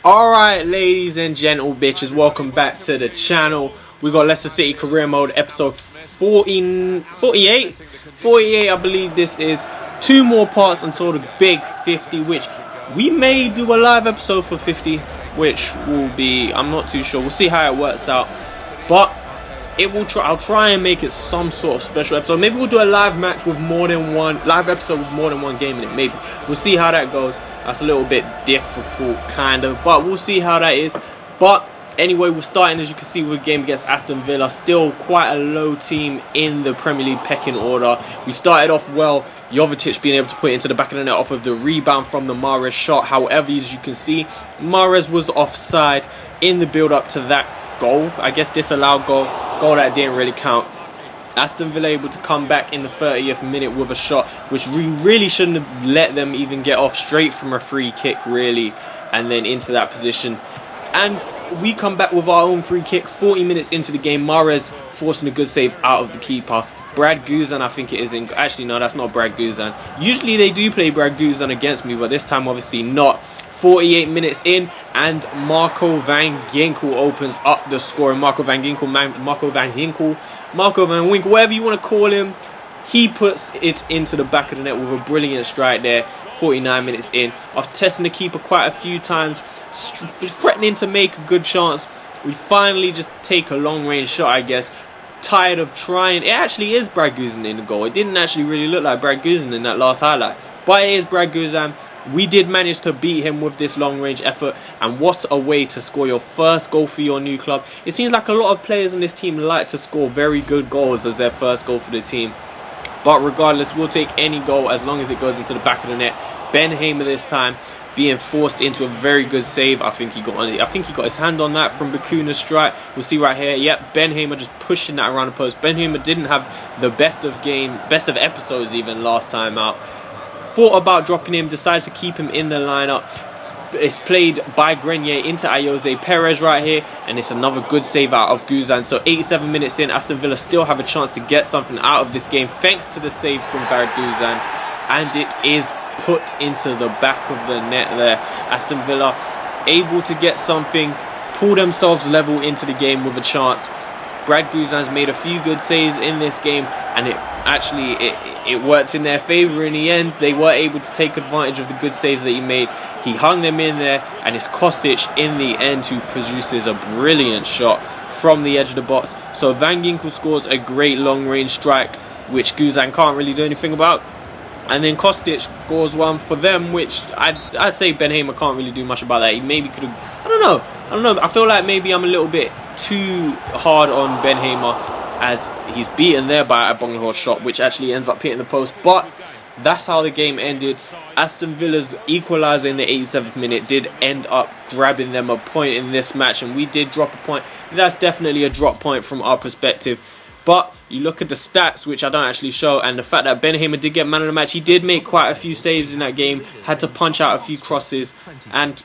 Alright, ladies and gentle bitches, welcome back to the channel. We got Leicester City Career Mode episode 48, I believe this is. Two more parts until the big 50, which we may do a live episode for 50, which will be, I'm not too sure. We'll see how it works out. But I'll try and make it some sort of special episode. Maybe we'll do a live match with live episode with more than one game in it. Maybe we'll see how that goes. That's a little bit difficult, kind of, but we'll see how that is. But anyway, we're starting, as you can see, with a game against Aston Villa. Still quite a low team in the Premier League pecking order. We started off well. Jovetic being able to put it into the back of the net off of the rebound from the Mahrez shot. However, as you can see, Mahrez was offside in the build-up to that goal. I guess disallowed goal that didn't really count. Aston Villa able to come back in the 30th minute with a shot, which we really shouldn't have let them even get off, straight from a free kick, really, and then into that position. And we come back with our own free kick 40 minutes into the game. Mahrez forcing a good save out of the keeper. Brad Guzan, I think it is. Actually, no, that's not Brad Guzan. Usually they do play Brad Guzan against me, but this time obviously not. 48 minutes in, and Marco van Ginkel opens up the score. Marco van Winkle, whatever you want to call him, he puts it into the back of the net with a brilliant strike there. 49 minutes in, after testing the keeper quite a few times, threatening to make a good chance, we finally just take a long range shot, I guess. Tired of trying. It actually is Brad Guzan in the goal. It didn't actually really look like Brad Guzan in that last highlight, but it is Brad Guzan. We did manage to beat him with this long range effort, and what a way to score your first goal for your new club. It seems like a lot of players in this team like to score very good goals as their first goal for the team, but regardless, we'll take any goal as long as it goes into the back of the net. Ben Hamer this time being forced into a very good save. I think he got his hand on that from Bakuna's strike. We'll see right here. Yep, Ben Hamer just pushing that around the post. Ben Hamer didn't have the best of episodes even last time out. Thought about dropping him, decided to keep him in the lineup. It's played by Grenier into Ayoze Perez right here, and it's another good save out of Guzan. So 87 minutes in, Aston Villa still have a chance to get something out of this game thanks to the save from Barry Guzan, and it is put into the back of the net there. Aston Villa able to get something, pull themselves level into the game with a chance. Brad Guzan's made a few good saves in this game, and it worked in their favour in the end. They were able to take advantage of the good saves that he made. He hung them in there, and it's Kostic in the end who produces a brilliant shot from the edge of the box. So Van Ginkel scores a great long range strike, which Guzan can't really do anything about. And then Kostic scores one for them, which I'd say Ben Hamer can't really do much about that. He maybe could have, I don't know. I feel like maybe I'm a little bit too hard on Ben Hamer, as he's beaten there by a Bonglehor shot, which actually ends up hitting the post. But that's how the game ended. Aston Villa's equaliser in the 87th minute did end up grabbing them a point in this match, and we did drop a point. That's definitely a drop point from our perspective. But you look at the stats, which I don't actually show, and the fact that Ben Hamer did get man of the match. He did make quite a few saves in that game, had to punch out a few crosses, and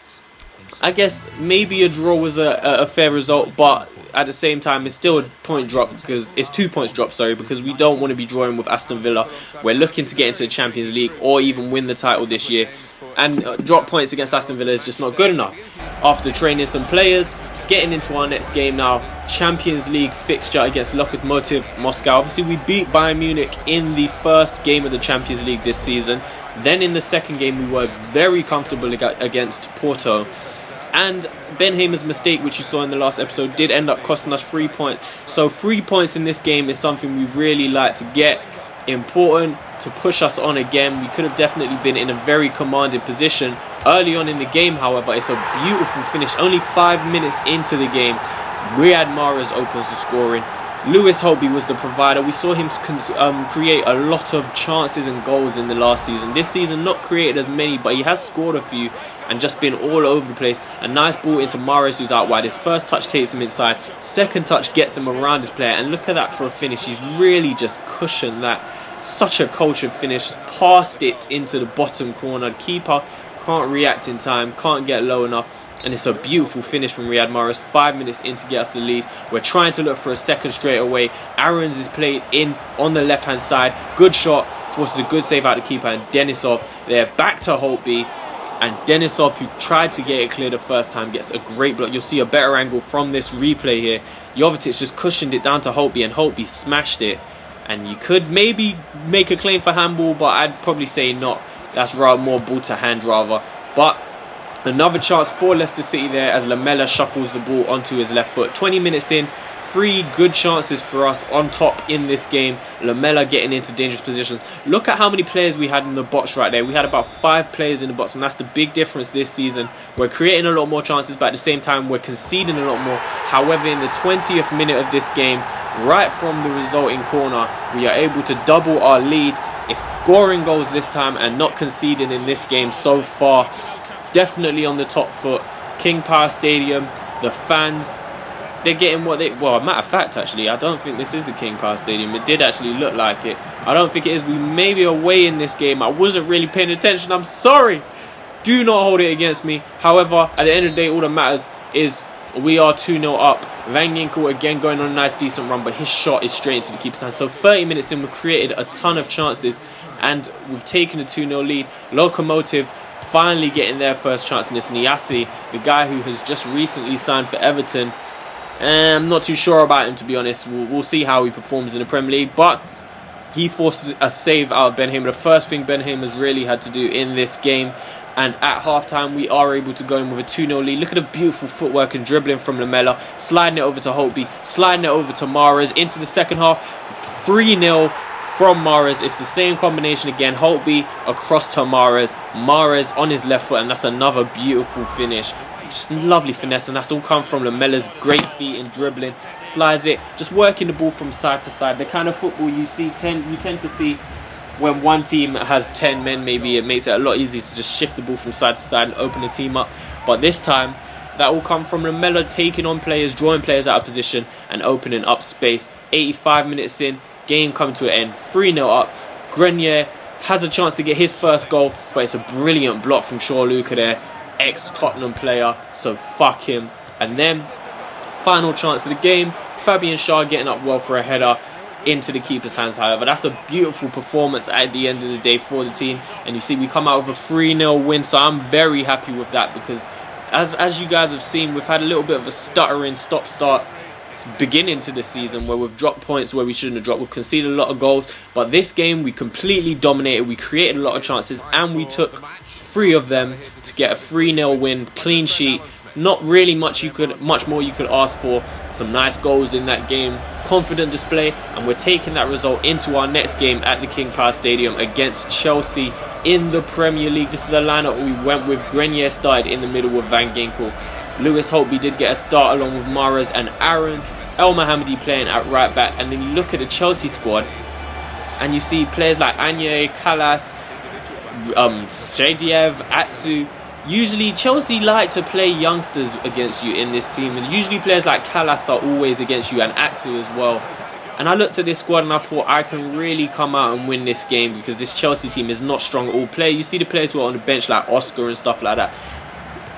I guess maybe a draw was a fair result, but at the same time it's still a point drop, because it's 2 points drop, sorry, because we don't want to be drawing with Aston Villa. We're looking to get into the Champions League or even win the title this year, and drop points against Aston Villa is just not good enough. After training some players, getting into our next game now, Champions League fixture against Lokomotiv Moscow. Obviously we beat Bayern Munich in the first game of the Champions League this season. Then in the second game we were very comfortable against Porto. And Ben Hamer's mistake, which you saw in the last episode, did end up costing us 3 points. So 3 points in this game is something we really like to get. Important to push us on again. We could have definitely been in a very commanding position early on in the game. However, it's a beautiful finish. Only 5 minutes into the game, Riyad Mahrez opens the scoring. Lewis Holtby was the provider. We saw him create a lot of chances and goals in the last season. This season, not created as many, but he has scored a few and just been all over the place. A nice ball into Mahrez, who's out wide. His first touch takes him inside. Second touch gets him around his player. And look at that for a finish. He's really just cushioned that. Such a cultured finish. Passed it into the bottom corner. The keeper can't react in time. Can't get low enough. And it's a beautiful finish from Riyad Mahrez. 5 minutes in to get us the lead. We're trying to look for a second straight away. Aarons is played in on the left hand side. Good shot. Forces a good save out the keeper. And Denisov there. Back to Holtby. And Denisov, who tried to get it clear the first time, gets a great block. You'll see a better angle from this replay here. Jovetic just cushioned it down to Holtby, and Holtby smashed it. And you could maybe make a claim for handball, but I'd probably say not. That's rather more ball to hand rather. But another chance for Leicester City there as Lamela shuffles the ball onto his left foot. 20 minutes in, 3 good chances for us on top in this game. Lamela getting into dangerous positions. Look at how many players we had in the box right there. We had about 5 players in the box, and that's the big difference this season. We're creating a lot more chances, but at the same time we're conceding a lot more. However, in the 20th minute of this game, right from the resulting corner, we are able to double our lead. It's scoring goals this time and not conceding in this game so far. Definitely on the top foot. King Power Stadium, the fans, they're getting what they... Well, matter of fact, actually, I don't think this is the King Power Stadium. It did actually look like it. I don't think it is. We may be away in this game. I wasn't really paying attention. I'm sorry. Do not hold it against me. However, at the end of the day, all that matters is we are 2-0 up. Van Ginkel again going on a nice decent run, but his shot is straight into the keeper's hand. So 30 minutes in, we've created a ton of chances and we've taken a 2-0 lead. Locomotive finally getting their first chance in this. Niasse, the guy who has just recently signed for Everton. I'm not too sure about him, to be honest. We'll see how he performs in the Premier League, but he forces a save out of Ben Hamer. The first thing Ben Hamer has really had to do in this game. And at halftime, we are able to go in with a 2-0 lead. Look at the beautiful footwork and dribbling from Lamela. Sliding it over to Holtby. Sliding it over to Mahrez. Into the second half. 3-0 from Mahrez. It's the same combination again. Holtby across to Mahrez. Mahrez on his left foot. And that's another beautiful finish. Just lovely finesse. And that's all come from Lamela's great feet and dribbling. Slides it. Just working the ball from side to side. The kind of football you tend to see when one team has 10 men, maybe it makes it a lot easier to just shift the ball from side to side and open the team up. But this time, that will come from Lamela taking on players, drawing players out of position and opening up space. 85 minutes in, game coming to an end, 3-0 up. Grenier has a chance to get his first goal, but it's a brilliant block from Shaw Luca there, ex-Tottenham player, so fuck him. And then, final chance of the game, Fabian Schär getting up well for a header into the keeper's hands. However, that's a beautiful performance at the end of the day for the team, and you see we come out with a 3-0 win, so I'm very happy with that, because as you guys have seen, we've had a little bit of a stuttering stop-start beginning to the season where we've dropped points where we shouldn't have dropped. We've conceded a lot of goals, but this game we completely dominated. We created a lot of chances and we took 3 of them to get a 3-0 win, clean sheet. Not really much more you could ask for. Some nice goals in that game, confident display, and we're taking that result into our next game at the King Power Stadium against Chelsea in the Premier League. This is the lineup we went with. Grenier started in the middle with Van Ginkel. Lewis Holtby did get a start along with Mahrez and Aarons. El Mohammadi playing at right back, and then you look at the Chelsea squad and you see players like Anye, Kalas, Shadiev, Atsu. Usually Chelsea like to play youngsters against you in this team, and usually players like Kalas are always against you, and Atsu as well. And I looked at this squad and I thought I can really come out and win this game, because this Chelsea team is not strong at all. You see the players who are on the bench like Oscar and stuff like that.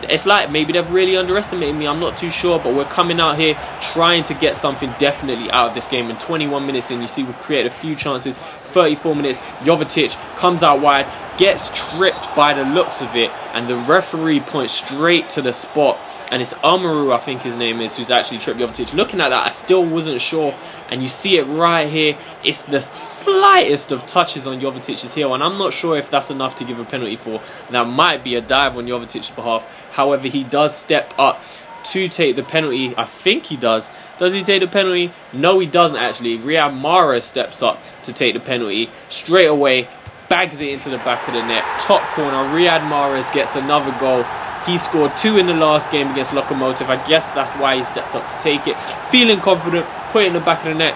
It's like maybe they've really underestimated me, I'm not too sure, but we're coming out here trying to get something definitely out of this game. And 21 minutes in, you see we've created a few chances. 34 minutes, Jovetic comes out wide, gets tripped by the looks of it, and the referee points straight to the spot, and it's Amaru, I think his name is, who's actually tripped Jovetic. Looking at that, I still wasn't sure, and you see it right here. It's the slightest of touches on Jovetic's heel, and I'm not sure if that's enough to give a penalty for. That might be a dive on Jovetic's behalf. However, he does step up to take the penalty. I think he does. Does he take the penalty? No, he doesn't actually. Riyad Mahrez steps up to take the penalty. Straight away, bags it into the back of the net. Top corner, Riyad Mahrez gets another goal. He scored 2 in the last game against Locomotive. I guess that's why he stepped up to take it. Feeling confident, put it in the back of the net.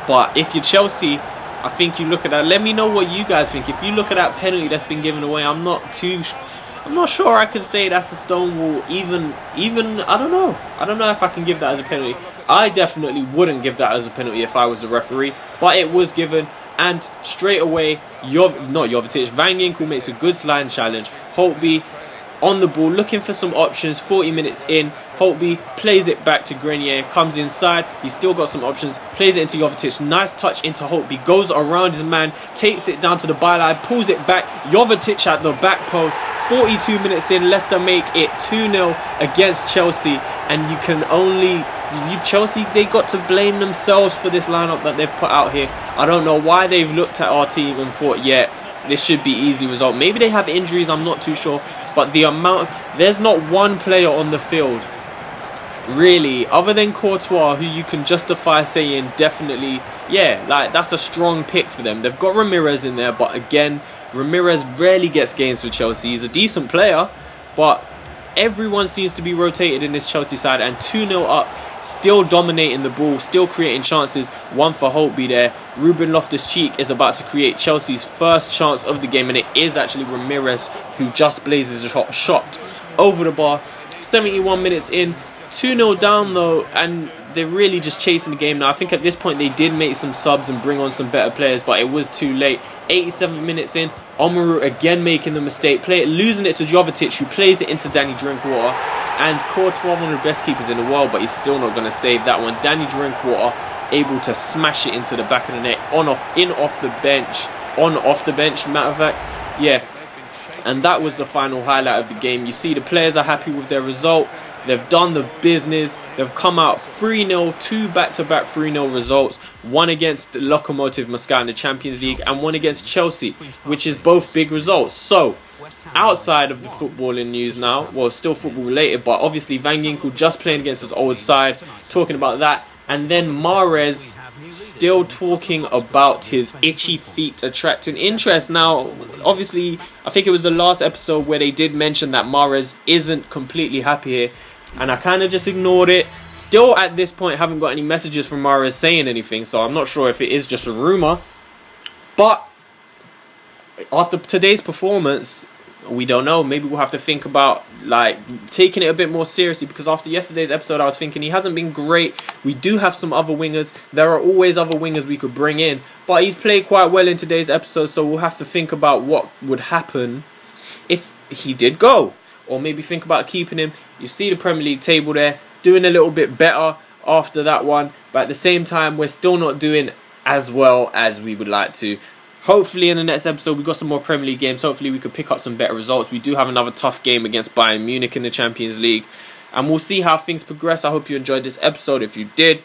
But if you're Chelsea, I think you look at that. Let me know what you guys think. If you look at that penalty that's been given away, I'm not sure I can say that's a Stonewall. Even I don't know. I don't know if I can give that as a penalty. I definitely wouldn't give that as a penalty if I was the referee, but it was given, and straight away, not Jovetic, Van Ginkel makes a good sliding challenge. Holtby on the ball, looking for some options. 40 minutes in, Holtby plays it back to Grenier, comes inside, he's still got some options, plays it into Jovetic, nice touch into Holtby, goes around his man, takes it down to the byline, pulls it back, Jovetic at the back post, 42 minutes in, Leicester make it 2-0 against Chelsea, and you can only... Chelsea, they got to blame themselves for this lineup that they've put out here. I don't know why they've looked at our team and thought, yeah, this should be easy result. Maybe they have injuries, I'm not too sure. But the amount... There's not one player on the field, really, other than Courtois, who you can justify saying definitely, yeah, like, that's a strong pick for them. They've got Ramirez in there, but again, Ramirez rarely gets games for Chelsea. He's a decent player, but everyone seems to be rotated in this Chelsea side, and 2-0 up, still dominating the ball, still creating chances. One for Holtby there. Ruben Loftus-Cheek is about to create Chelsea's first chance of the game, and it is actually Ramirez who just blazes a shot over the bar. 71 minutes in, 2-0 down though, and they're really just chasing the game now. I think at this point they did make some subs and bring on some better players, but it was too late. 87 minutes in, Omaru again making the mistake, losing it to Jovetic, who plays it into Danny Drinkwater. And Courtois, one of the best keepers in the world, but he's still not going to save that one. Danny Drinkwater able to smash it into the back of the net, off the bench, matter of fact. Yeah, and that was the final highlight of the game. You see the players are happy with their result. They've done the business. They've come out 3-0, 2 back-to-back 3-0 results. One against Lokomotiv Moscow in the Champions League and one against Chelsea, which is both big results. So, outside of the footballing news now, well, still football related, but obviously Van Ginkel just playing against his old side, talking about that. And then Mahrez still talking about his itchy feet attracting interest. Now, obviously, I think it was the last episode where they did mention that Mahrez isn't completely happy here, and I kind of just ignored it. Still, at this point, haven't got any messages from Mahrez saying anything, so I'm not sure if it is just a rumour. But after today's performance, we don't know. Maybe we'll have to think about like taking it a bit more seriously, because after yesterday's episode I was thinking he hasn't been great. We do have some other wingers. There are always other wingers we could bring in, but he's played quite well in today's episode, so we'll have to think about what would happen if he did go, or maybe think about keeping him. You see the Premier League table there, doing a little bit better after that one, but at the same time we're still not doing as well as we would like to. Hopefully in the next episode we've got some more Premier League games. Hopefully we could pick up some better results. We do have another tough game against Bayern Munich in the Champions League, and we'll see how things progress. I hope you enjoyed this episode. If you did,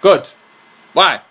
good. Bye.